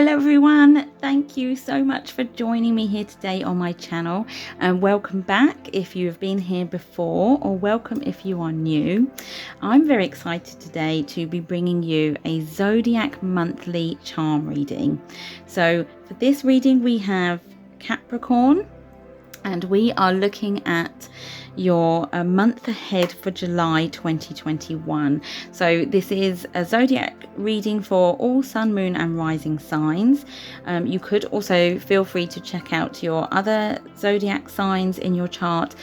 Hello everyone, thank you so much for joining me here today on my channel, and welcome back if you have been here before, or welcome if you are new. I'm very excited today to be bringing you a Zodiac monthly charm reading. So for this reading we have Capricorn, and we are looking at your month ahead for July 2021. So this is a zodiac reading for all sun, moon and rising signs. You could also feel free to check out your other zodiac signs in your chart,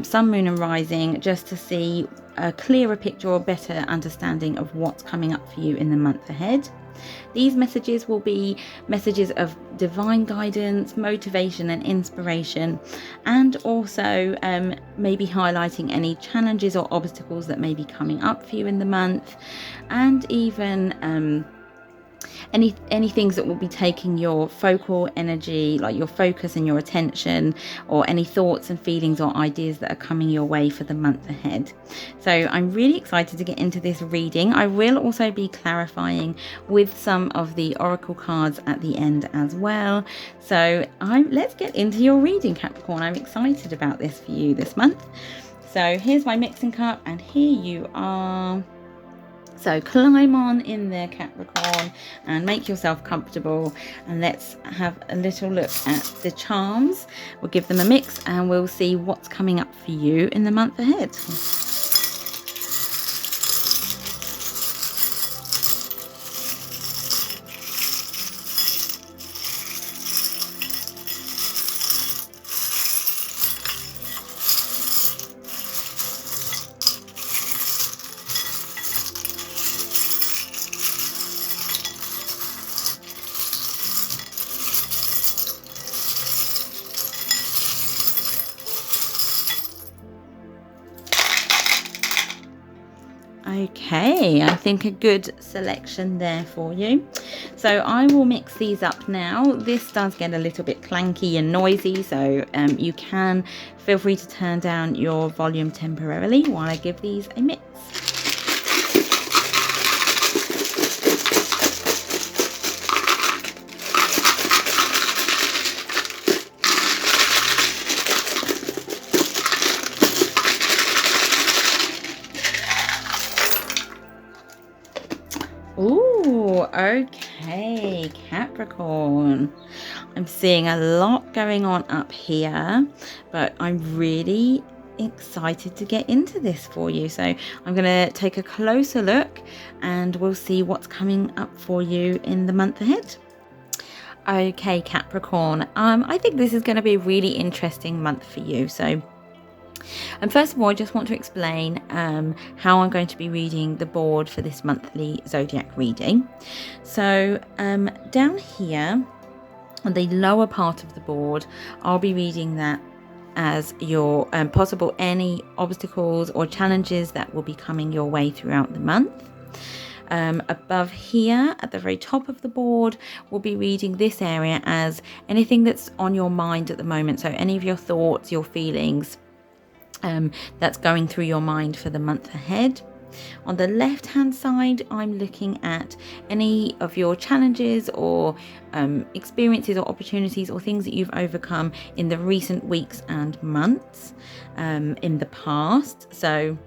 sun, moon and rising, just to see a clearer picture or better understanding of what's coming up for you in the month ahead. These messages will be messages of divine guidance, motivation and inspiration, and also maybe highlighting any challenges or obstacles that may be coming up for you in the month, and even any things that will be taking your focal energy, like your focus and your attention, or any thoughts and feelings or ideas that are coming your way for the month ahead. So I'm really excited to get into this reading. I will also be clarifying with some of the oracle cards at the end as well. So let's get into your reading, Capricorn. I'm excited about this for you this month. So here's my mixing cup, and here you are. So climb on in there, Capricorn, and make yourself comfortable, and let's have a little look at the charms. We'll give them a mix and we'll see what's coming up for you in the month ahead. Okay, I think a good selection there for you. So I will mix these up now. This does get a little bit clanky and noisy, so you can feel free to turn down your volume temporarily while I give these a mix. Ooh, okay, Capricorn. I'm seeing a lot going on up here, but I'm really excited to get into this for you. So I'm going to take a closer look and we'll see what's coming up for you in the month ahead. Okay, Capricorn, I think this is going to be a really interesting month for you. So and first of all, I just want to explain how I'm going to be reading the board for this monthly zodiac reading. So down here on the lower part of the board, I'll be reading that as your possible any obstacles or challenges that will be coming your way throughout the month. Above here at the very top of the board, we'll be reading this area as anything that's on your mind at the moment. So any of your thoughts, your feelings, that's going through your mind for the month ahead. On the left hand side, I'm looking at any of your challenges or experiences or opportunities or things that you've overcome in the recent weeks and months in the past. So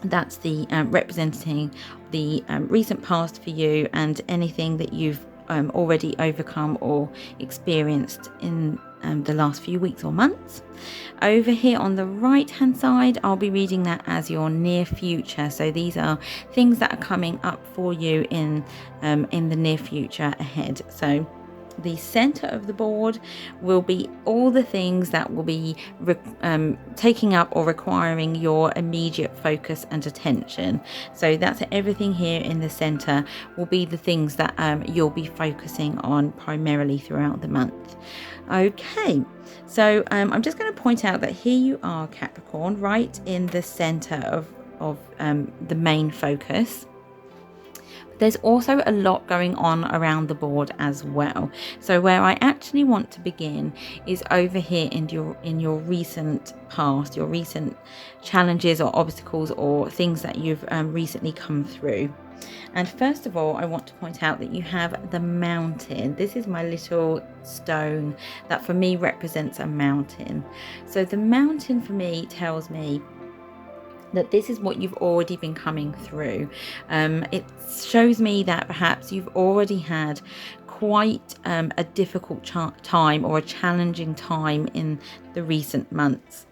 that's the representing the recent past for you, and anything that you've already overcome or experienced in the last few weeks or months. Over here on the right hand side, I'll be reading that as your near future. So these are things that are coming up for you in the near future ahead. So the center of the board will be all the things that will be taking up or requiring your immediate focus and attention. So that's everything here in the center will be the things that you'll be focusing on primarily throughout the month. Okay, so I'm just going to point out that here you are, Capricorn, right in the center of the main focus. There's also a lot going on around the board as well. So where I actually want to begin is over here in your recent past, your recent challenges or obstacles or things that you've recently come through. And first of all, I want to point out that you have the mountain. This is my little stone that for me represents a mountain. So the mountain for me tells me that this is what you've already been coming through. It shows me that perhaps you've already had quite a difficult time or a challenging time in the recent months.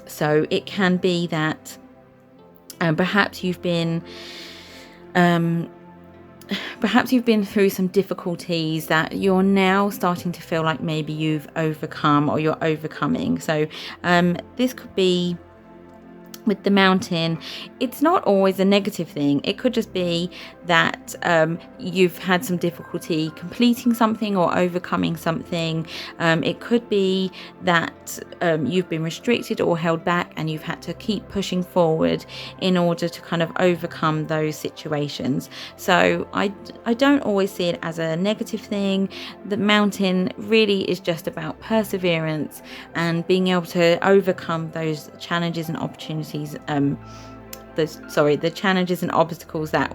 So it can be that perhaps you've been through some difficulties that you're now starting to feel like maybe you've overcome or you're overcoming. So this could be with the mountain. It's not always a negative thing. It could just be that you've had some difficulty completing something or overcoming something. It could be that you've been restricted or held back and you've had to keep pushing forward in order to kind of overcome those situations. So I don't always see it as a negative thing. The mountain really is just about perseverance and being able to overcome those challenges and opportunities, the challenges and obstacles that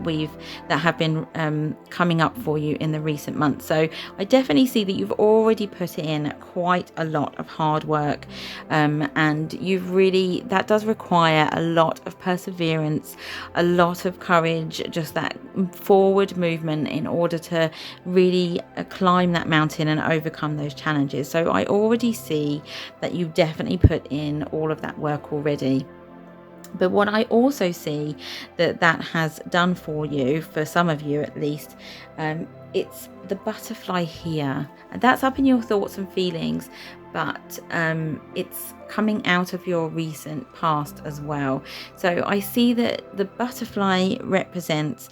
have been coming up for you in the recent months. So I definitely see that you've already put in quite a lot of hard work, and that does require a lot of perseverance, a lot of courage, just that forward movement in order to really climb that mountain and overcome those challenges. So I already see that you definitely put in all of that work already. But what I also see that has done for you, for some of you at least, it's the butterfly here. And that's up in your thoughts and feelings, but it's coming out of your recent past as well. So I see that the butterfly represents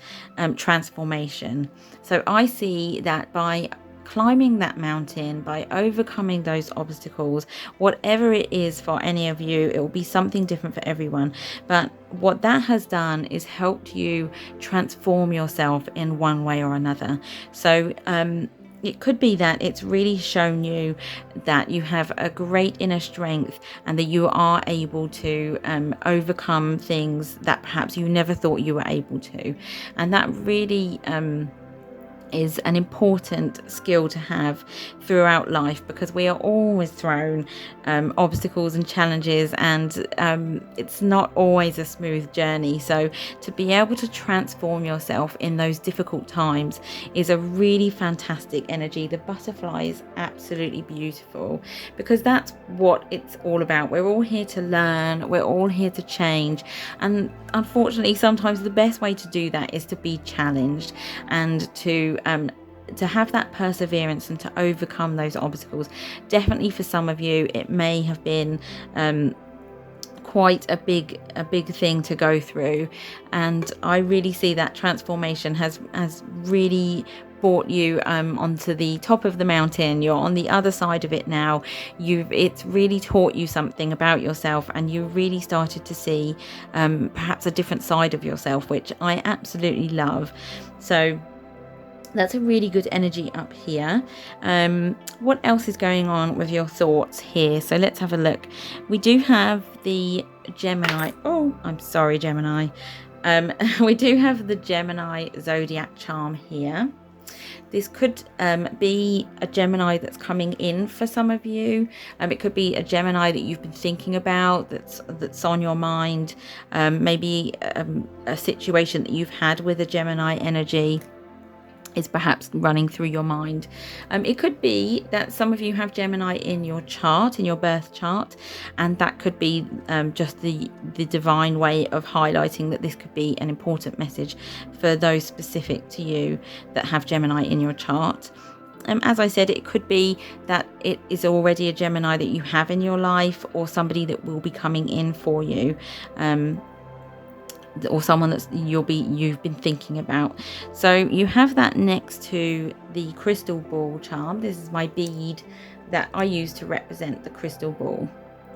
transformation. So I see that by climbing that mountain, by overcoming those obstacles, whatever it is for any of you, it will be something different for everyone. But what that has done is helped you transform yourself in one way or another. So it could be that it's really shown you that you have a great inner strength and that you are able to overcome things that perhaps you never thought you were able to. And that really is an important skill to have throughout life, because we are always thrown obstacles and challenges, and it's not always a smooth journey. So to be able to transform yourself in those difficult times is a really fantastic energy. The butterfly is absolutely beautiful because that's what it's all about. We're all here to learn, we're all here to change, and unfortunately sometimes the best way to do that is to be challenged and to have that perseverance and to overcome those obstacles. Definitely for some of you it may have been quite a big thing to go through, and I really see that transformation has really brought you onto the top of the mountain. You're on the other side of it now. It's really taught you something about yourself, and you really started to see perhaps a different side of yourself, which I absolutely love. So that's a really good energy up here. What else is going on with your thoughts here? So let's have a look. We do have the Gemini. Oh, I'm sorry, Gemini. We do have the Gemini Zodiac charm here. This could be a Gemini that's coming in for some of you. It could be a Gemini that you've been thinking about, that's on your mind. Maybe a situation that you've had with a Gemini energy is perhaps running through your mind. It could be that some of you have Gemini in your chart, in your birth chart, and that could be just the divine way of highlighting that this could be an important message for those specific to you that have Gemini in your chart. As I said, it could be that it is already a Gemini that you have in your life, or somebody that will be coming in for you, or someone that you've been thinking about. So you have that next to the crystal ball charm. This is my bead that I use to represent the crystal ball,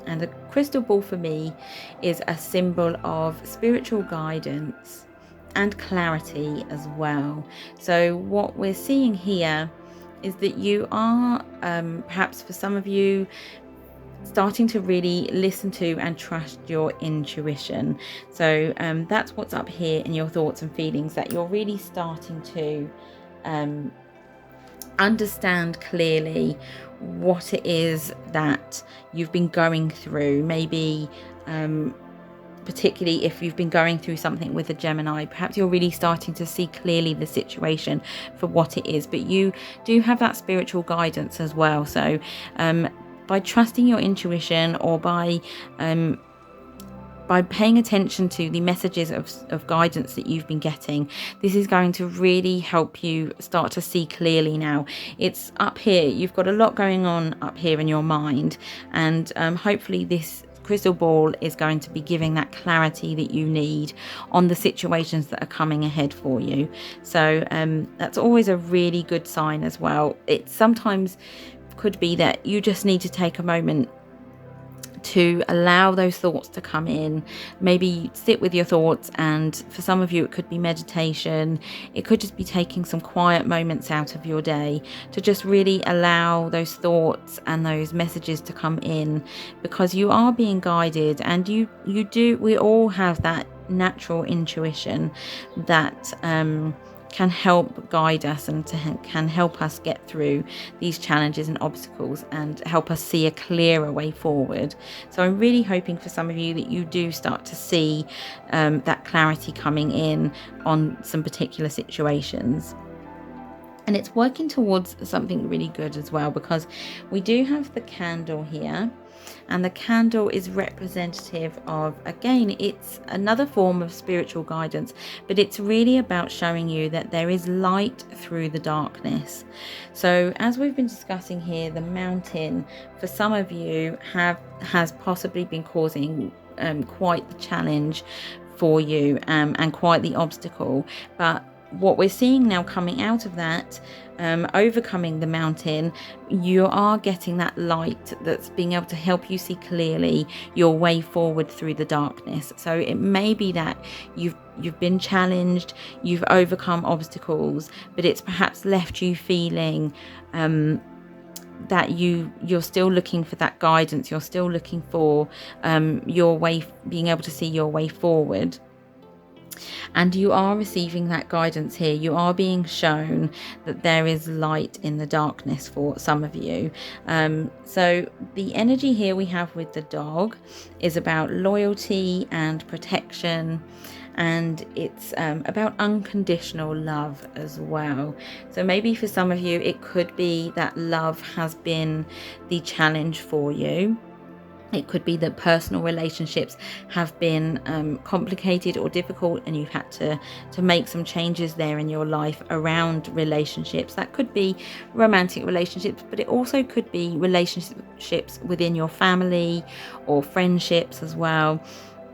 and the crystal ball for me is a symbol of spiritual guidance, and clarity as well. So what we're seeing here is that you are perhaps for some of you starting to really listen to and trust your intuition. So that's what's up here in your thoughts and feelings, that you're really starting to understand clearly what it is that you've been going through. Maybe particularly if you've been going through something with a Gemini, perhaps you're really starting to see clearly the situation for what it is, but you do have that spiritual guidance as well. So by trusting your intuition, or by paying attention to the messages of guidance that you've been getting, this is going to really help you start to see clearly now. It's up here, you've got a lot going on up here in your mind, and hopefully this crystal ball is going to be giving that clarity that you need on the situations that are coming ahead for you. So that's always a really good sign as well. It sometimes could be that you just need to take a moment to allow those thoughts to come in. Maybe sit with your thoughts, and for some of you it could be meditation. It could just be taking some quiet moments out of your day to just really allow those thoughts and those messages to come in, because you are being guided, and we all have that natural intuition that can help guide us and can help us get through these challenges and obstacles and help us see a clearer way forward. So I'm really hoping for some of you that you do start to see that clarity coming in on some particular situations. And it's working towards something really good as well, because we do have the candle here, and the candle is representative of, again, it's another form of spiritual guidance, but it's really about showing you that there is light through the darkness. So as we've been discussing here, the mountain for some of you has possibly been causing quite the challenge for you, and quite the obstacle. But what we're seeing now coming out of that, overcoming the mountain, you are getting that light that's being able to help you see clearly your way forward through the darkness. So it may be that you've been challenged, you've overcome obstacles, but it's perhaps left you feeling that you're still looking for that guidance, you're still looking for your way, being able to see your way forward. And you are receiving that guidance here. You are being shown that there is light in the darkness for some of you. So the energy here we have with the dog is about loyalty and protection, and it's about unconditional love as well. So maybe for some of you it could be that love has been the challenge for you. It could be that personal relationships have been complicated or difficult, and you've had to make some changes there in your life around relationships. That could be romantic relationships, but it also could be relationships within your family or friendships as well.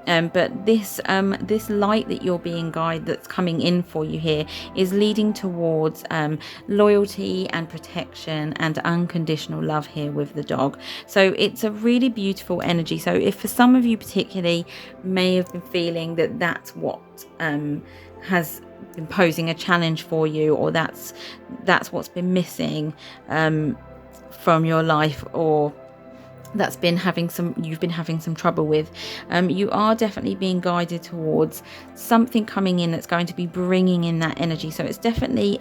But this light that you're being guided, that's coming in for you here, is leading towards loyalty and protection and unconditional love here with the dog. So it's a really beautiful energy. So if for some of you particularly may have been feeling that that's what has been posing a challenge for you, or that's what's been missing from your life, or you've been having some trouble with, you are definitely being guided towards something coming in that's going to be bringing in that energy. So it's definitely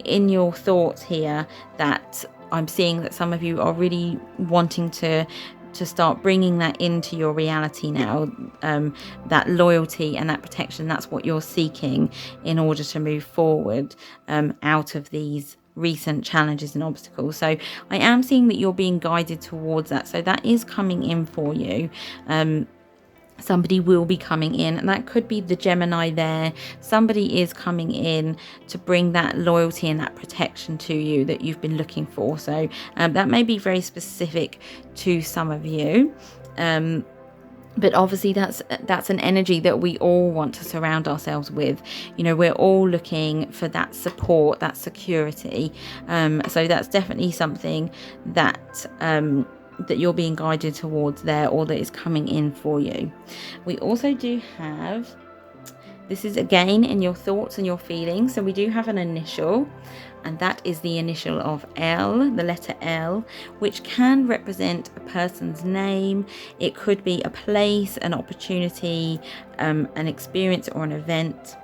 in your thoughts here that I'm seeing that some of you are really wanting to start bringing that into your reality now. That loyalty and that protection, that's what you're seeking in order to move forward out of these recent challenges and obstacles. So I am seeing that you're being guided towards that. So that is coming in for you. Somebody will be coming in, and that could be the Gemini there. Somebody is coming in to bring that loyalty and that protection to you that you've been looking for. So that may be very specific to some of you. But obviously that's an energy that we all want to surround ourselves with. You know, we're all looking for that support, that security. So that's definitely something that you're being guided towards there, or that is coming in for you. We also do have This is again in your thoughts and your feelings. So we do have an initial, and that is the initial of L, the letter L, which can represent a person's name. It could be a place, an opportunity, an experience or an event,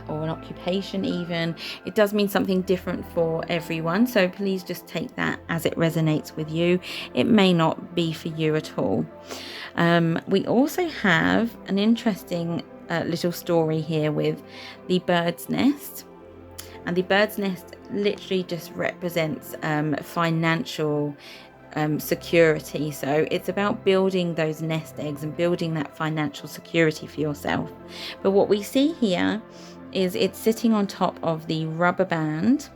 or an occupation even. It does mean something different for everyone, so please just take that as it resonates with you. It may not be for you at all. We also have an interesting little story here with the bird's nest. And the bird's nest literally just represents financial security. So it's about building those nest eggs and building that financial security for yourself. But what we see here is it's sitting on top of the rubber band.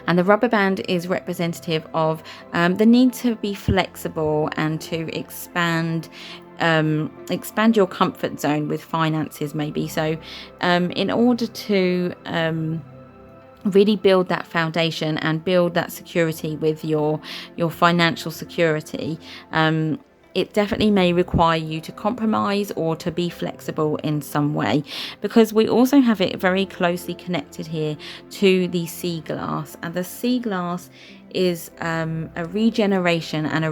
And the rubber band is representative of the need to be flexible and to expand your comfort zone with finances, maybe. So in order to really build that foundation and build that security with your financial security, it definitely may require you to compromise or to be flexible in some way, because we also have it very closely connected here to the sea glass, and the sea glass is a regeneration and a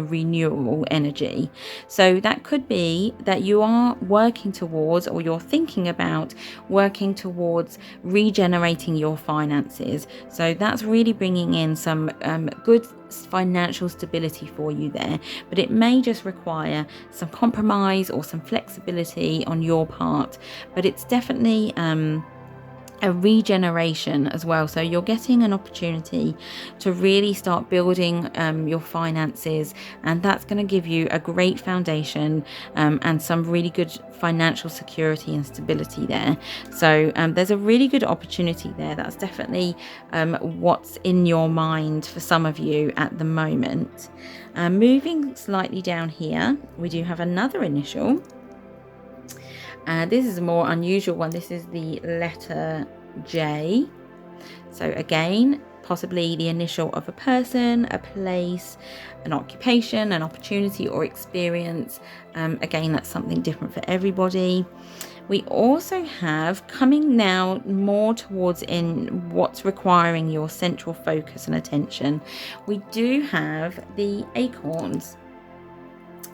renewal energy. So that could be that you are working towards, or you're thinking about working towards, regenerating your finances. So that's really bringing in some good financial stability for you there, but it may just require some compromise or some flexibility on your part. But it's definitely a regeneration as well. So you're getting an opportunity to really start building your finances, and that's going to give you a great foundation and some really good financial security and stability there. So there's a really good opportunity there. That's definitely what's in your mind for some of you at the moment. Moving slightly down here, we do have another initial. This is a more unusual one. This is the letter J. So again, possibly the initial of a person, a place, an occupation, an opportunity or experience. Again, that's something different for everybody. We also have, coming now more towards in what's requiring your central focus and attention, we do have the acorns.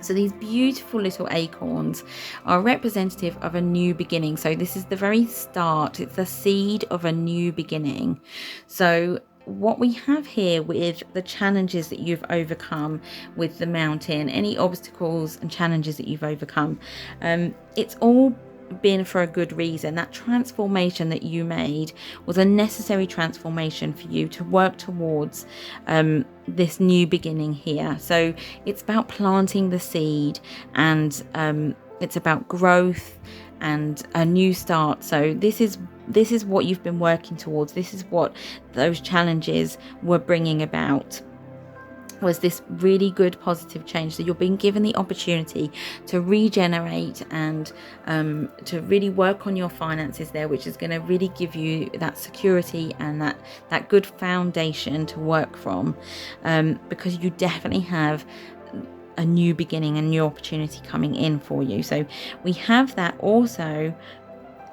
So these beautiful little acorns are representative of a new beginning. So this is the very start. It's the seed of a new beginning. So what we have here with the challenges that you've overcome with the mountain, any obstacles and challenges that you've overcome, it's all been for a good reason. That transformation that you made was a necessary transformation for you to work towards this new beginning here. So it's about planting the seed, and it's about growth and a new start. So this is what you've been working towards. This is what those challenges were bringing about, was this really good positive change. So you're being given the opportunity to regenerate and to really work on your finances there, which is going to really give you that security and that good foundation to work from, because you definitely have a new beginning, a new opportunity coming in for you. So we have that also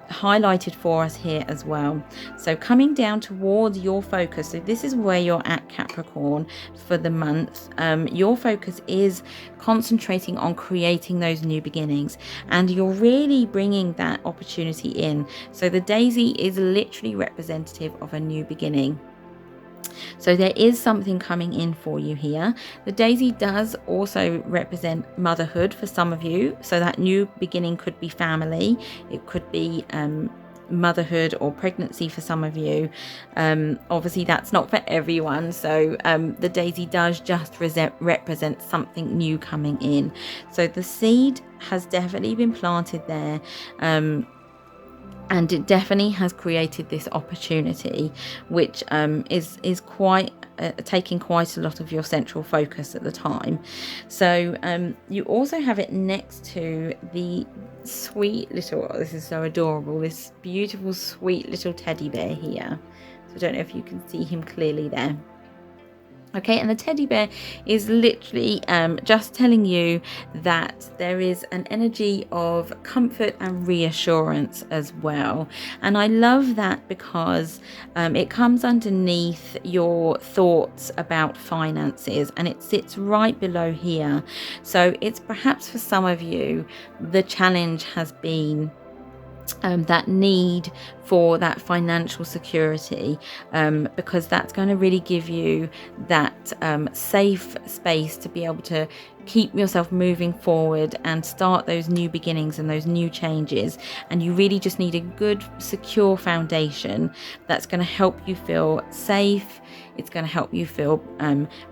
highlighted for us here as well. So coming down towards your focus, so this is where you're at, Capricorn, for the month. Your focus is concentrating on creating those new beginnings, and you're really bringing that opportunity in. So the daisy is literally representative of a new beginning. So there is something coming in for you here. The daisy does also represent motherhood for some of you. So that new beginning could be family. It could be motherhood or pregnancy for some of you. Obviously that's not for everyone. So the daisy does just represent something new coming in. So the seed has definitely been planted there. And it definitely has created this opportunity, which is quite taking quite a lot of your central focus at the time. So you also have it next to the sweet little, this is so adorable, this beautiful sweet little teddy bear here. So I don't know if you can see him clearly there. Okay, and the teddy bear is literally just telling you that there is an energy of comfort and reassurance as well. And I love that because it comes underneath your thoughts about finances, and it sits right below here. So it's perhaps for some of you, the challenge has been that need for that financial security, because that's going to really give you that safe space to be able to keep yourself moving forward and start those new beginnings and those new changes. And you really just need a good, secure foundation that's going to help you feel safe. It's going to help you feel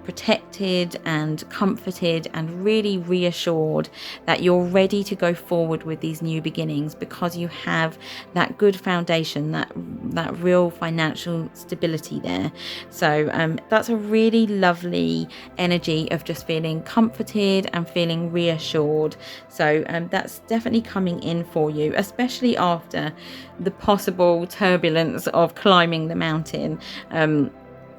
protected and comforted and really reassured that you're ready to go forward with these new beginnings, because you have that good foundation, that real financial stability there. So that's a really lovely energy of just feeling comforted and feeling reassured. So that's definitely coming in for you, especially after the possible turbulence of climbing the mountain.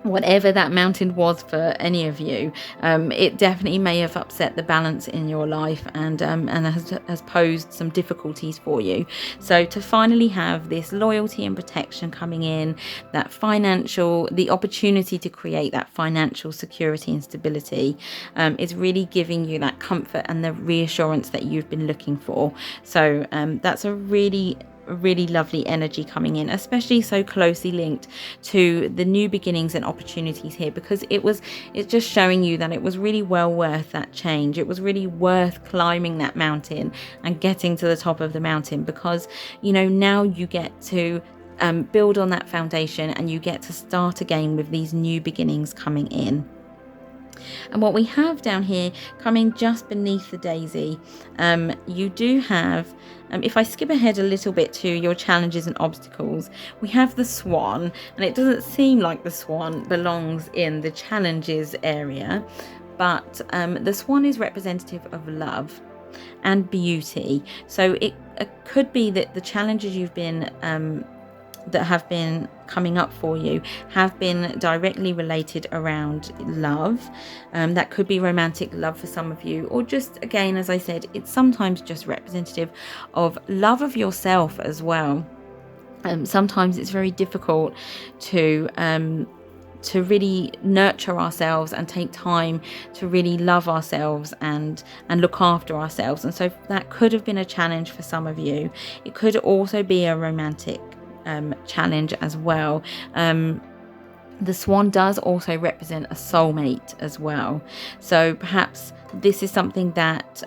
Whatever that mountain was for any of you, it definitely may have upset the balance in your life and has posed some difficulties for you. So to finally have this loyalty and protection coming in, the opportunity to create that financial security and stability, is really giving you that comfort and the reassurance that you've been looking for. So that's a really lovely energy coming in, especially so closely linked to the new beginnings and opportunities here, because it's just showing you that it was really well worth that change. It was really worth climbing that mountain and getting to the top of the mountain, because now you get to build on that foundation and you get to start again with these new beginnings coming in. And what we have down here coming just beneath the daisy, you do have, if I skip ahead a little bit to your challenges and obstacles, we have the swan, and it doesn't seem like the swan belongs in the challenges area, but the swan is representative of love and beauty. So it could be that the challenges you've been that have been coming up for you have been directly related around love. That could be romantic love for some of you, or just, again, as I said, it's sometimes just representative of love of yourself as well. Sometimes it's very difficult to really nurture ourselves and take time to really love ourselves and look after ourselves. And so that could have been a challenge for some of you. It could also be a romantic challenge as well. The swan does also represent a soulmate as well. So perhaps this is something that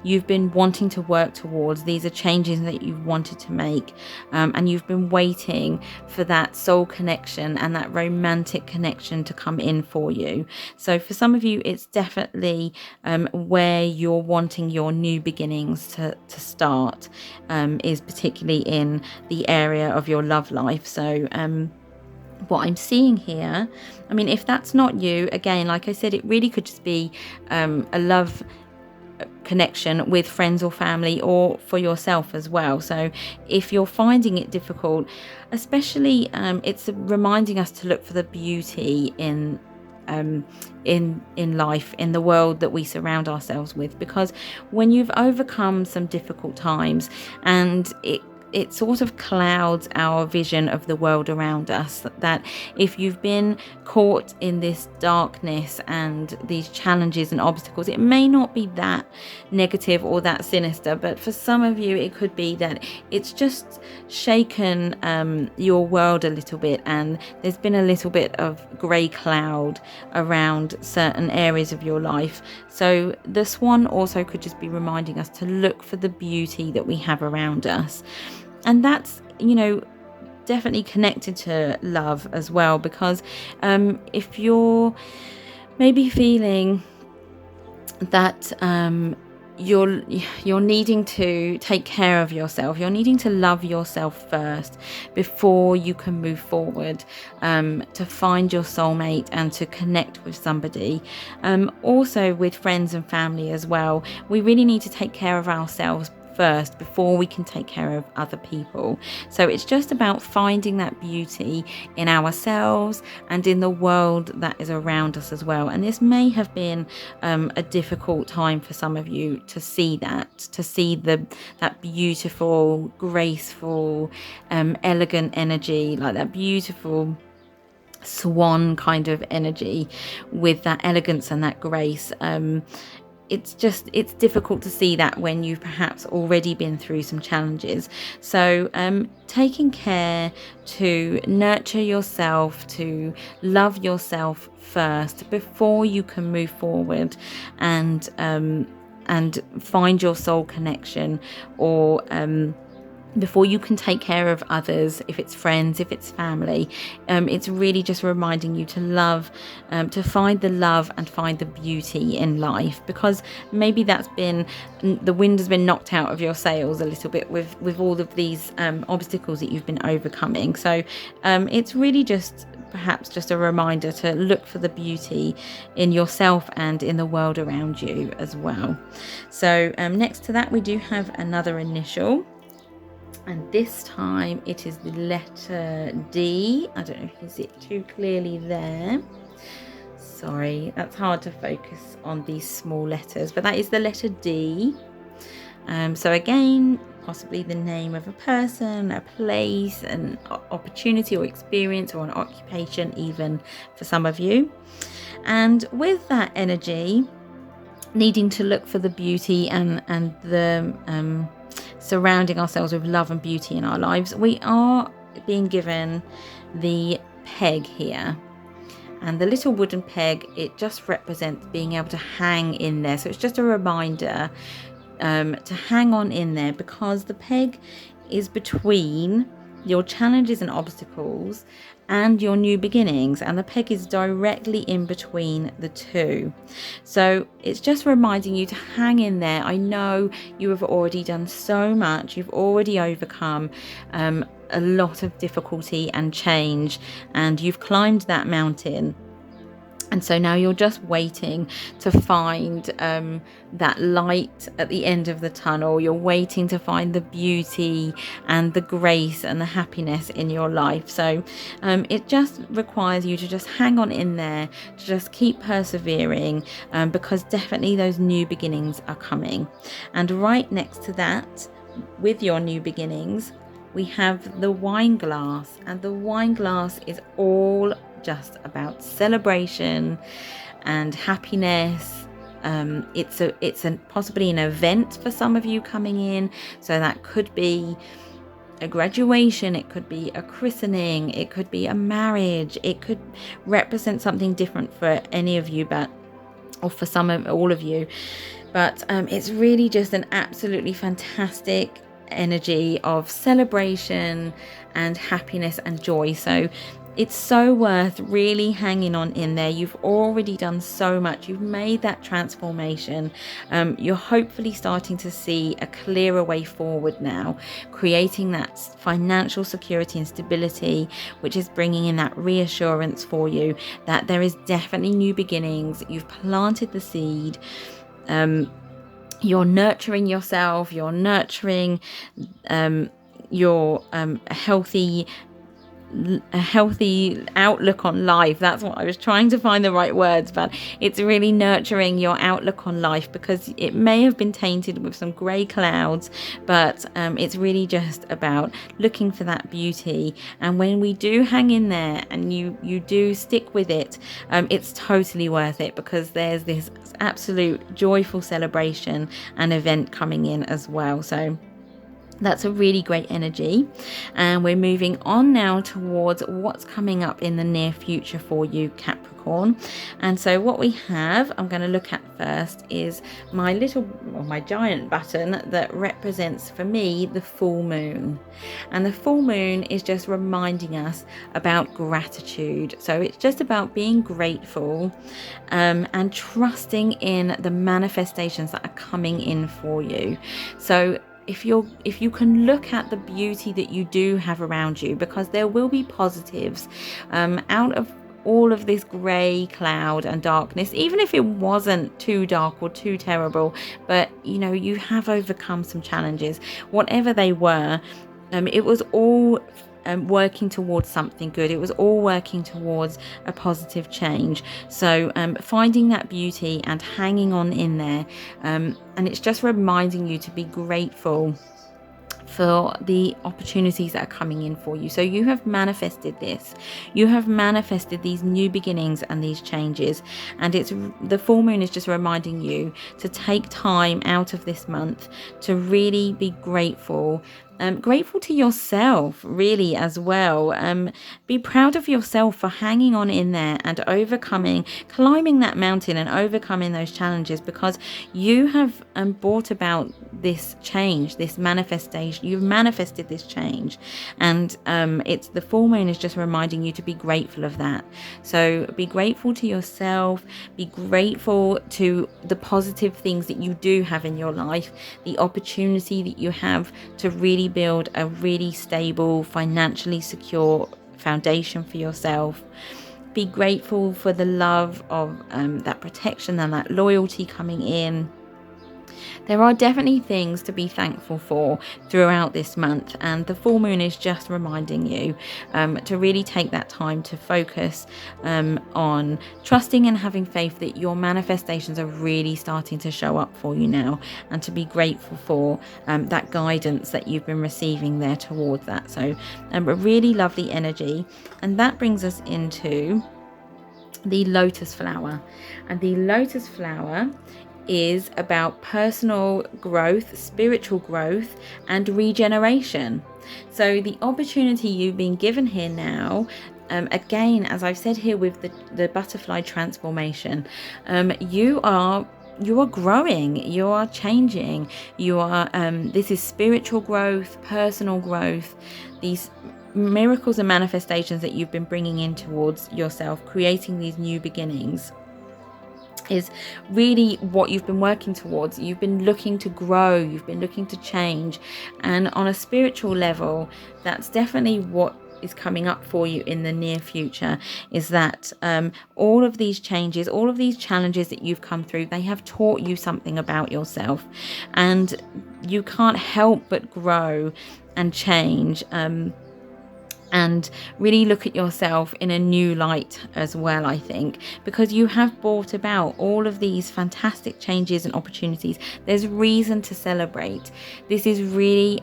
you've been wanting to work towards. These are changes that you've wanted to make, and you've been waiting for that soul connection and that romantic connection to come in for you. So for some of you, it's definitely where you're wanting your new beginnings to start, is particularly in the area of your love life. So what I'm seeing here, I mean, if that's not you, again, like I said, it really could just be a love connection with friends or family, or for yourself as well. So if you're finding it difficult, especially it's reminding us to look for the beauty in life, in the world that we surround ourselves with, because when you've overcome some difficult times, and it sort of clouds our vision of the world around us, that if you've been caught in this darkness and these challenges and obstacles, it may not be that negative or that sinister, but for some of you it could be that it's just shaken your world a little bit, and there's been a little bit of grey cloud around certain areas of your life. So the swan also could just be reminding us to look for the beauty that we have around us. And that's, definitely connected to love as well, because if you're maybe feeling that you're needing to take care of yourself, you're needing to love yourself first before you can move forward to find your soulmate and to connect with somebody. Also with friends and family as well, we really need to take care of ourselves first before we can take care of other people. So it's just about finding that beauty in ourselves and in the world that is around us as well. And this may have been a difficult time for some of you to see that beautiful, graceful, elegant energy, like that beautiful swan kind of energy with that elegance and that grace. It's difficult to see that when you've perhaps already been through some challenges. So taking care to nurture yourself, to love yourself first before you can move forward and find your soul connection, or before you can take care of others, if it's friends, if it's family. It's really just reminding you to love, to find the love and find the beauty in life, because maybe that's been, the wind has been knocked out of your sails a little bit with all of these obstacles that you've been overcoming. So it's really just perhaps just a reminder to look for the beauty in yourself and in the world around you as well. So next to that, we do have another initial. And this time it is the letter D. I don't know if you can see it too clearly there. Sorry, that's hard to focus on these small letters, but that is the letter D. So again, possibly the name of a person, a place, an opportunity or experience, or an occupation even for some of you. And with that energy, needing to look for the beauty and the surrounding ourselves with love and beauty in our lives, we are being given the peg here. And the little wooden peg, it just represents being able to hang in there. So it's just a reminder to hang on in there, because the peg is between your challenges and obstacles and your new beginnings, and the peg is directly in between the two. So it's just reminding you to hang in there. I know you have already done so much, you've already overcome a lot of difficulty and change, and you've climbed that mountain. And so now you're just waiting to find that light at the end of the tunnel. You're waiting to find the beauty and the grace and the happiness in your life. So it just requires you to just hang on in there, to just keep persevering, because definitely those new beginnings are coming. And right next to that, with your new beginnings, we have the wine glass. And the wine glass is all just about celebration and happiness. It's possibly an event for some of you coming in. So that could be a graduation, it could be a christening, it could be a marriage, it could represent something different for any of you, or for all of you. But it's really just an absolutely fantastic energy of celebration and happiness and joy. So it's so worth really hanging on in there. You've already done so much. You've made that transformation. You're hopefully starting to see a clearer way forward now, creating that financial security and stability, which is bringing in that reassurance for you that there is definitely new beginnings. You've planted the seed. You're nurturing yourself. You're nurturing your a healthy outlook on life. That's what I was trying to find the right words, but it's really nurturing your outlook on life, because it may have been tainted with some grey clouds, but it's really just about looking for that beauty. And when we do hang in there and you do stick with it, it's totally worth it, because there's this absolute joyful celebration and event coming in as well. So that's a really great energy. And we're moving on now towards what's coming up in the near future for you, Capricorn. And so what we have, I'm going to look at first, is my giant button that represents for me the full moon. And the full moon is just reminding us about gratitude. So it's just about being grateful and trusting in the manifestations that are coming in for you. So if you can look at the beauty that you do have around you, because there will be positives out of all of this grey cloud and darkness, even if it wasn't too dark or too terrible, but you know, you have overcome some challenges, whatever they were. It was all working towards something good. It was all working towards a positive change. So finding that beauty and hanging on in there, and it's just reminding you to be grateful for the opportunities that are coming in for you. So you have manifested this. You have manifested these new beginnings and these changes. And it's the full moon is just reminding you to take time out of this month to really be grateful. Grateful to yourself, really, as well. Be proud of yourself for hanging on in there and climbing that mountain and overcoming those challenges, because you have brought about this change, this manifestation. You've manifested this change, and it's the full moon is just reminding you to be grateful of that. So be grateful to yourself. Be grateful to the positive things that you do have in your life, the opportunity that you have to really build a really stable, financially secure foundation for yourself. Be grateful for the love of that protection and that loyalty coming in. There are definitely things to be thankful for throughout this month, and the full moon is just reminding you to really take that time to focus on trusting and having faith that your manifestations are really starting to show up for you now, and to be grateful for that guidance that you've been receiving there towards that. So a really lovely energy, and that brings us into the lotus flower. And the lotus flower is about personal growth, spiritual growth, and regeneration. So the opportunity you've been given here now, again, as I've said here with the butterfly transformation, you are growing, you are changing, you are this is spiritual growth, personal growth, these miracles and manifestations that you've been bringing in towards yourself, creating these new beginnings, is really what you've been working towards. You've been looking to grow, you've been looking to change, and on a spiritual level, that's definitely what is coming up for you in the near future, is that all of these changes, all of these challenges that you've come through, they have taught you something about yourself, and you can't help but grow and change, and really look at yourself in a new light as well, I think, because you have brought about all of these fantastic changes and opportunities. There's reason to celebrate. This is really,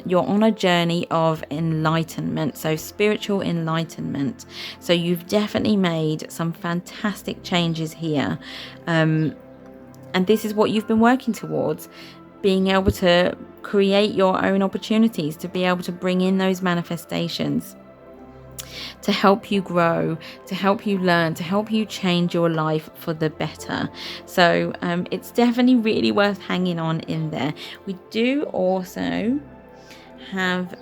you're on a journey of enlightenment, so spiritual enlightenment. So you've definitely made some fantastic changes here. And this is what you've been working towards, being able to create your own opportunities, to be able to bring in those manifestations, to help you grow, to help you learn, to help you change your life for the better. So it's definitely really worth hanging on in there. We do also have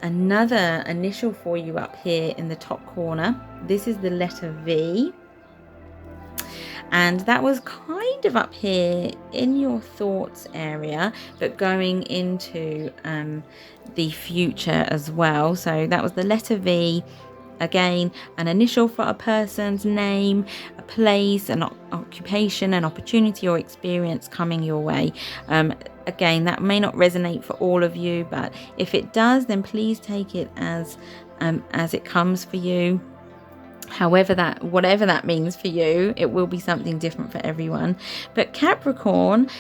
another initial for you up here in the top corner. This is the letter V. And that was kind of up here in your thoughts area, but going into the future as well. So that was the letter V. Again, an initial for a person's name, a place, an occupation, an opportunity or experience coming your way. Again, that may not resonate for all of you, but if it does, then please take it as it comes for you. Whatever that means for you, it will be something different for everyone. But Capricorn,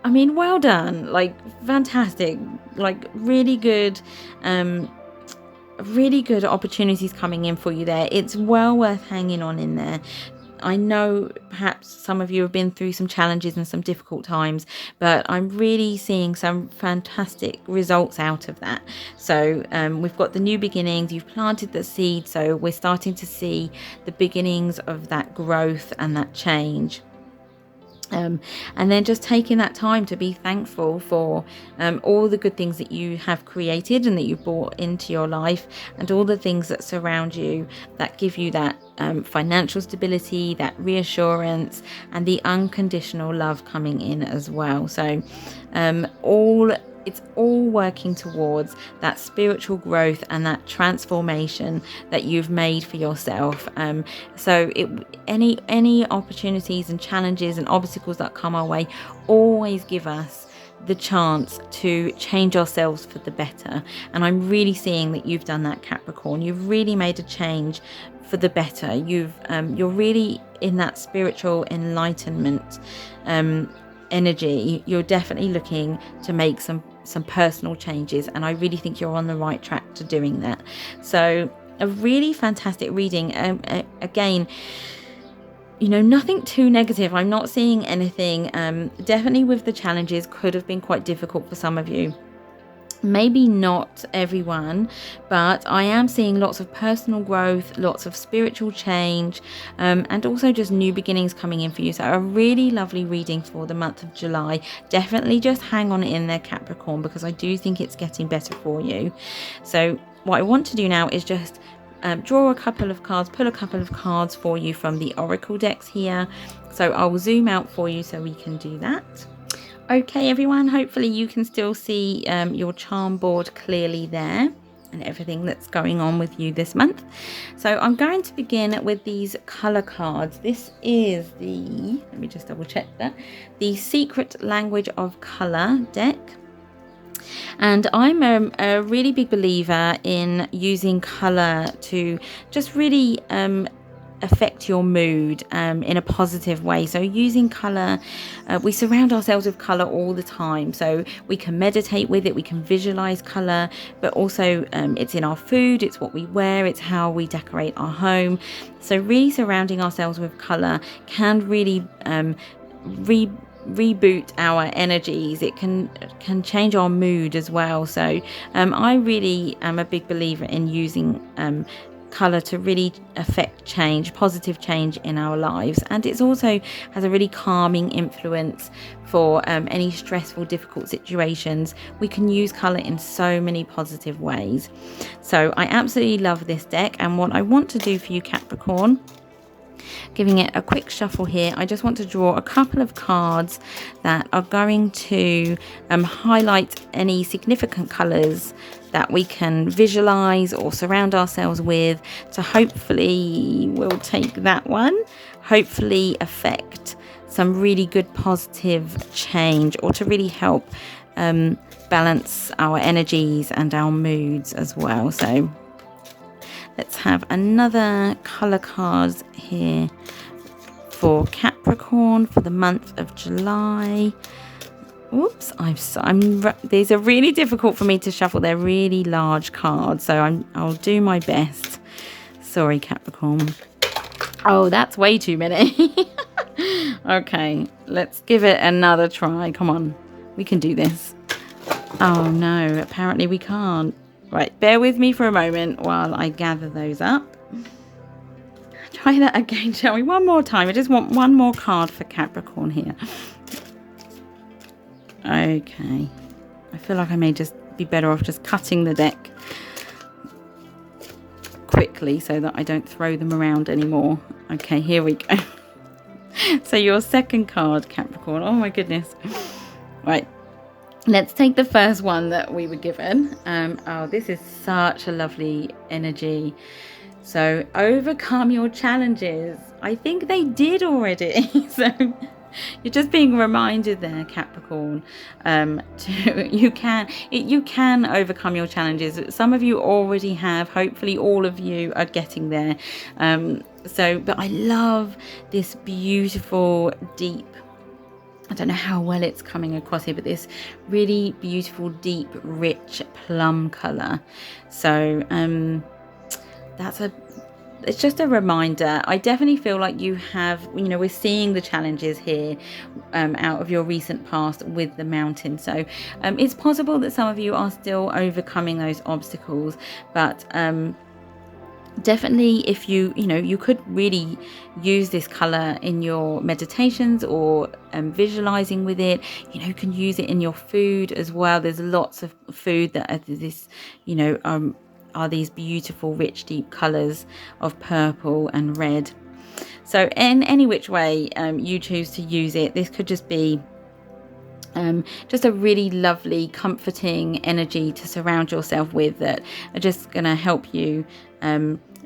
I mean, well done, like fantastic, like really good opportunities coming in for you there. It's well worth hanging on in there. I know perhaps some of you have been through some challenges and some difficult times, but I'm really seeing some fantastic results out of that. So we've got the new beginnings, you've planted the seed, so we're starting to see the beginnings of that growth and that change. And then just taking that time to be thankful for all the good things that you have created and that you've brought into your life, and all the things that surround you that give you that financial stability, that reassurance, and the unconditional love coming in as well. So all it's all working towards that spiritual growth and that transformation that you've made for yourself. So any opportunities and challenges and obstacles that come our way always give us the chance to change ourselves for the better. And I'm really seeing that you've done that, Capricorn. You've really made a change for the better. You're really in that spiritual enlightenment energy. You're definitely looking to make some personal changes, and I really think you're on the right track to doing that. So a really fantastic reading. Again, nothing too negative. I'm not seeing anything. Definitely with the challenges, could have been quite difficult for some of you. Maybe not everyone, but I am seeing lots of personal growth, lots of spiritual change, and also just new beginnings coming in for you. So a really lovely reading for the month of July. Definitely just hang on in there, Capricorn, because I do think it's getting better for you. So what I want to do now is just draw a couple of cards, pull a couple of cards for you from the Oracle decks here. So I'll zoom out for you so we can do that. Okay, everyone, hopefully you can still see your charm board clearly there and everything that's going on with you this month. So I'm going to begin with these color cards. This is let me just double check that, the Secret Language of Color deck. And I'm a really big believer in using color to just really affect your mood in a positive way. So using color, we surround ourselves with color all the time, so we can meditate with it, we can visualize color, but also it's in our food, it's what we wear, it's how we decorate our home. So really surrounding ourselves with color can really reboot our energies. It can change our mood as well. So I really am a big believer in using color to really affect change, positive change in our lives. And it also has a really calming influence for any stressful, difficult situations. We can use color in so many positive ways. So I absolutely love this deck. And what I want to do for you, Capricorn, giving it a quick shuffle here, I just want to draw a couple of cards that are going to highlight any significant colors that we can visualize or surround ourselves with, to hopefully, we'll take that one, hopefully affect some really good positive change, or to really help balance our energies and our moods as well. So let's have another color cards here for Capricorn for the month of July. Oops, these are really difficult for me to shuffle. They're really large cards, so I'll do my best. Sorry, Capricorn. Oh, that's way too many. Okay, let's give it another try. Come on, we can do this. Oh no, apparently we can't. Right, bear with me for a moment while I gather those up. Try that again, shall we? One more time. I just want one more card for Capricorn here. Okay, I feel like I may just be better off just cutting the deck quickly so that I don't throw them around anymore. Okay, here we go. So your second card, Capricorn. Oh my goodness. Right, let's take the first one that we were given. Oh, this is such a lovely energy. So overcome your challenges. I think they did already. So you're just being reminded there, Capricorn, you can overcome your challenges. Some of you already have. Hopefully all of you are getting there. But I love this beautiful, deep, I don't know how well it's coming across here, but this really beautiful, deep, rich plum color. So it's just a reminder. I definitely feel like you have, we're seeing the challenges here out of your recent past with the mountain. So it's possible that some of you are still overcoming those obstacles, but definitely if you could really use this color in your meditations or visualizing with it. You can use it in your food as well. There's lots of food that are this, are these beautiful, rich, deep colors of purple and red. So in any which way you choose to use it, this could just be Just a really lovely, comforting energy to surround yourself with that are just going to help you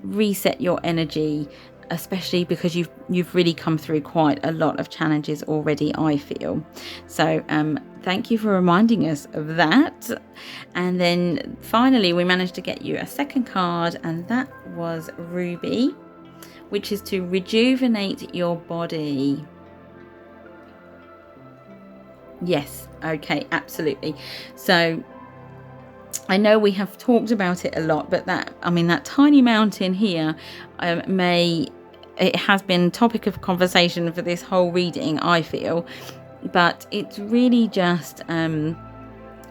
reset your energy, especially because you've really come through quite a lot of challenges already, I feel. So thank you for reminding us of that. And then finally we managed to get you a second card, and that was Ruby, which is to rejuvenate your body. Yes, okay, absolutely. So I know we have talked about it a lot, but that tiny mountain here it has been topic of conversation for this whole reading, I feel, but it's really just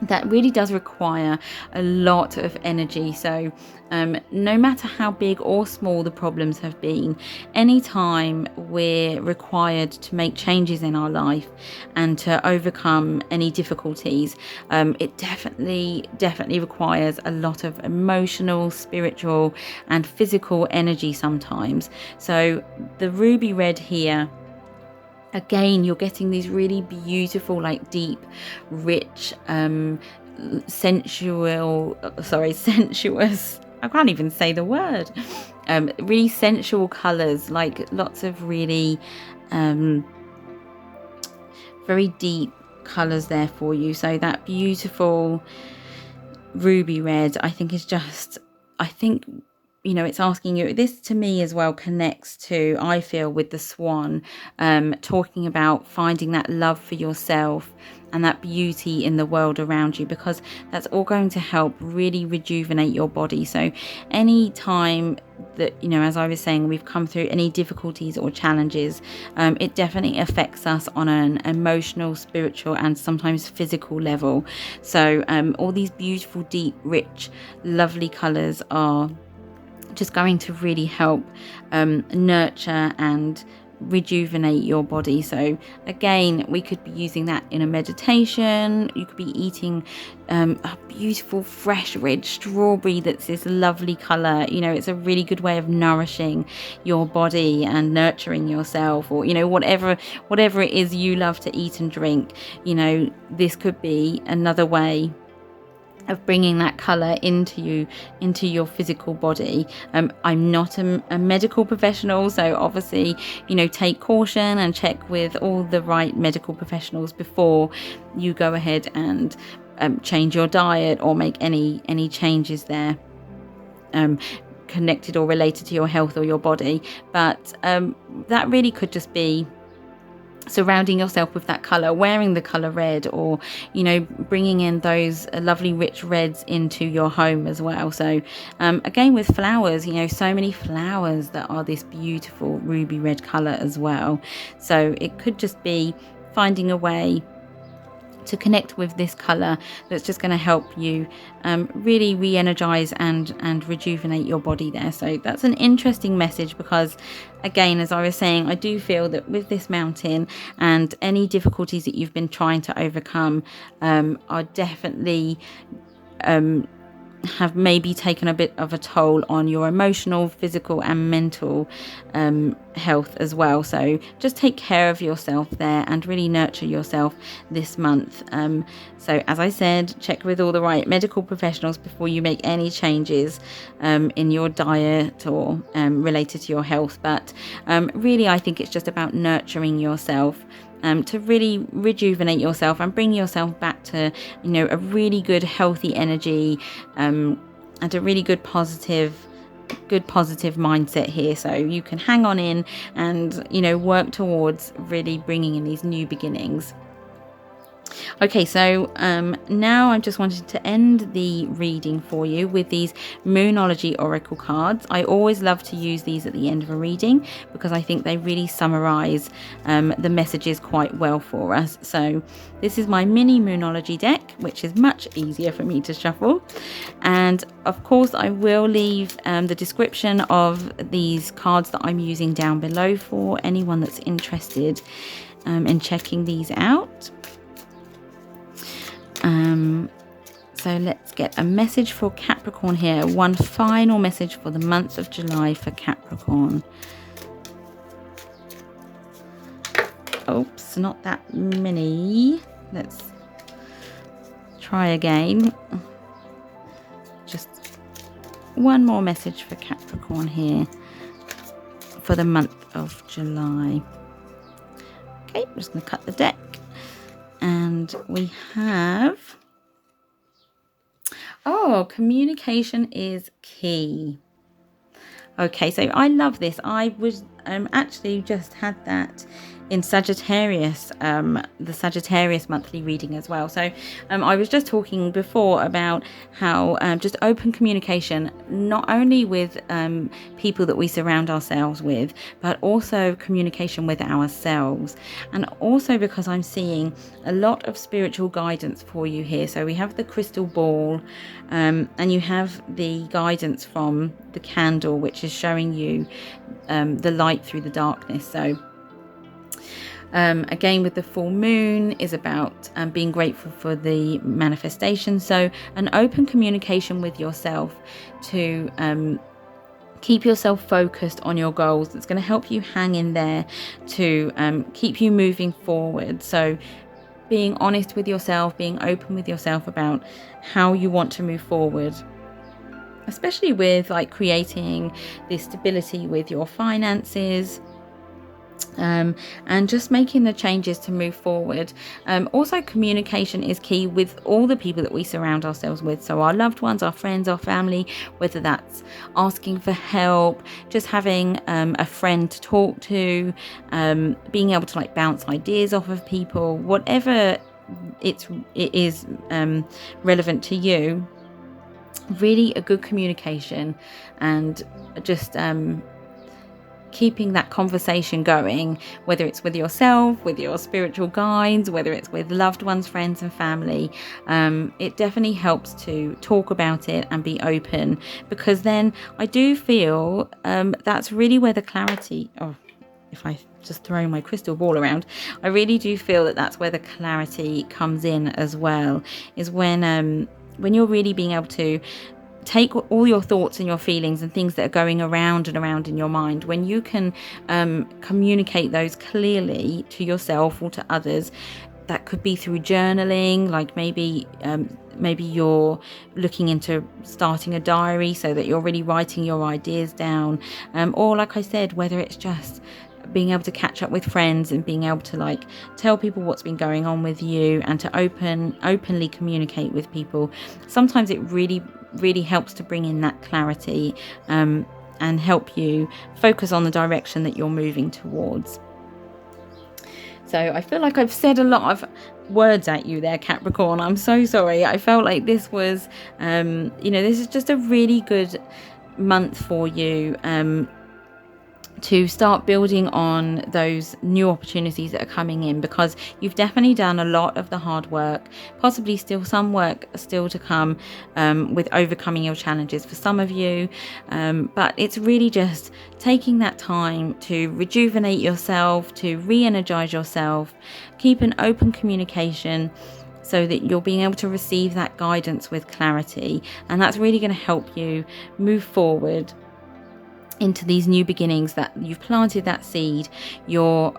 that really does require a lot of energy. So no matter how big or small the problems have been, anytime we're required to make changes in our life and to overcome any difficulties, it definitely requires a lot of emotional, spiritual and physical energy sometimes. So the ruby red here, again, you're getting these really beautiful, like deep, rich, sensuous, I can't even say the word, really sensual colours, like lots of really very deep colours there for you. So that beautiful ruby red, I think it's asking you, this to me as well connects to, I feel, with the swan, talking about finding that love for yourself and that beauty in the world around you, because that's all going to help really rejuvenate your body. So any time that, as I was saying, we've come through any difficulties or challenges, it definitely affects us on an emotional, spiritual and sometimes physical level. So all these beautiful, deep, rich, lovely colours are just going to really help nurture and rejuvenate your body. So again, we could be using that in a meditation. You could be eating a beautiful fresh red strawberry that's this lovely color. It's a really good way of nourishing your body and nurturing yourself, or whatever it is you love to eat and drink. This could be another way of bringing that color into your physical body. I'm not a medical professional, so obviously take caution and check with all the right medical professionals before you go ahead and change your diet or make any changes there connected or related to your health or your body. But that really could just be surrounding yourself with that color, wearing the color red, or bringing in those lovely rich reds into your home as well. So again, with flowers, so many flowers that are this beautiful ruby red color as well. So it could just be finding a way to connect with this color that's just going to help you really re-energize and rejuvenate your body there. So that's an interesting message, because again, as I was saying, I do feel that with this mountain and any difficulties that you've been trying to overcome are definitely have maybe taken a bit of a toll on your emotional, physical and mental health as well. So just take care of yourself there and really nurture yourself this month. So as I said, check with all the right medical professionals before you make any changes in your diet or related to your health. But really, I think it's just about nurturing yourself to really rejuvenate yourself and bring yourself back to a really good healthy energy and a really good positive mindset here, so you can hang on in and work towards really bringing in these new beginnings. Okay, so now I just wanted to end the reading for you with these Moonology Oracle cards. I always love to use these at the end of a reading because I think they really summarize the messages quite well for us. So this is my mini Moonology deck, which is much easier for me to shuffle. And of course, I will leave the description of these cards that I'm using down below for anyone that's interested in checking these out. So let's get a message for Capricorn here. One final message for the month of July for Capricorn. Oops, not that many. let's try again. Just one more message for Capricorn here for the month of July. Okay, I'm just going to cut the deck. And we have, communication is key. Okay, so I love this. I was actually just had that in Sagittarius, the Sagittarius monthly reading as well. So I was just talking before about how just open communication, not only with people that we surround ourselves with, but also communication with ourselves. And also because I'm seeing a lot of spiritual guidance for you here. So we have the crystal ball, and you have the guidance from the candle, which is showing you the light through the darkness. So again, with the full moon is about being grateful for the manifestation. So an open communication with yourself to keep yourself focused on your goals. That's going to help you hang in there, to keep you moving forward. So being honest with yourself, being open with yourself about how you want to move forward, especially with like creating this stability with your finances, and just making the changes to move forward. Also, communication is key with all the people that we surround ourselves with. So our loved ones, our friends, our family, whether that's asking for help, just having a friend to talk to, being able to like bounce ideas off of people, whatever it is relevant to you. Really a good communication, and just keeping that conversation going, whether it's with yourself, with your spiritual guides, whether it's with loved ones, friends and family. It definitely helps to talk about it and be open, because then I do feel that's really where the clarity, if I just throw my crystal ball around, I really do feel that that's where the clarity comes in as well, is when you're really being able to take all your thoughts and your feelings and things that are going around and around in your mind, when you can communicate those clearly to yourself or to others. That could be through journaling, like maybe you're looking into starting a diary so that you're really writing your ideas down, or like I said, whether it's just being able to catch up with friends and being able to like tell people what's been going on with you, and to openly communicate with people. Sometimes it really helps to bring in that clarity, and help you focus on the direction that you're moving towards. So I feel like I've said a lot of words at you there, Capricorn. I'm so sorry. I felt like this was this is just a really good month for you, to start building on those new opportunities that are coming in, because you've definitely done a lot of the hard work, possibly still some work still to come, with overcoming your challenges for some of you, but it's really just taking that time to rejuvenate yourself, to re-energize yourself, keep an open communication so that you're being able to receive that guidance with clarity, and that's really going to help you move forward into these new beginnings, that you've planted that seed. You're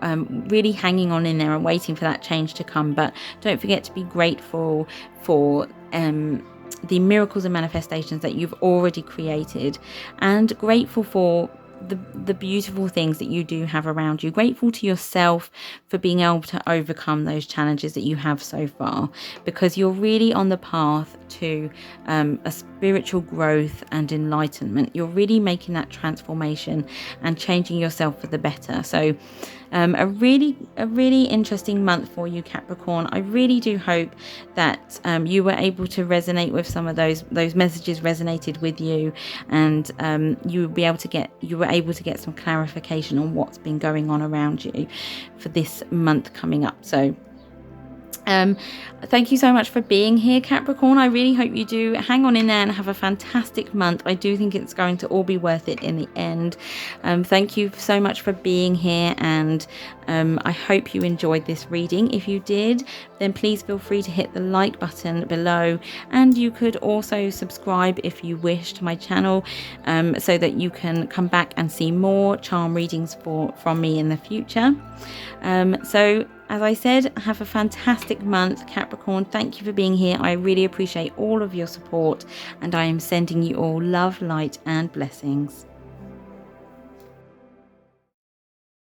really hanging on in there and waiting for that change to come. But don't forget to be grateful for the miracles and manifestations that you've already created, and grateful for the beautiful things that you do have around you. Grateful to yourself for being able to overcome those challenges that you have so far, because you're really on the path to a spiritual growth and enlightenment. You're really making that transformation and changing yourself for the better. So a really interesting month for you, Capricorn. I really do hope that you were able to resonate with some of those messages, resonated with you, and you were able to get some clarification on what's been going on around you for this month coming up. So thank you so much for being here, Capricorn. I really hope you do hang on in there and have a fantastic month. I do think it's going to all be worth it in the end. Thank you so much for being here, and I hope you enjoyed this reading. If you did, then please feel free to hit the like button below, and you could also subscribe if you wish to my channel, so that you can come back and see more charm readings from me in the future. As I said, have a fantastic month, Capricorn. Thank you for being here. I really appreciate all of your support, and I am sending you all love, light, and blessings.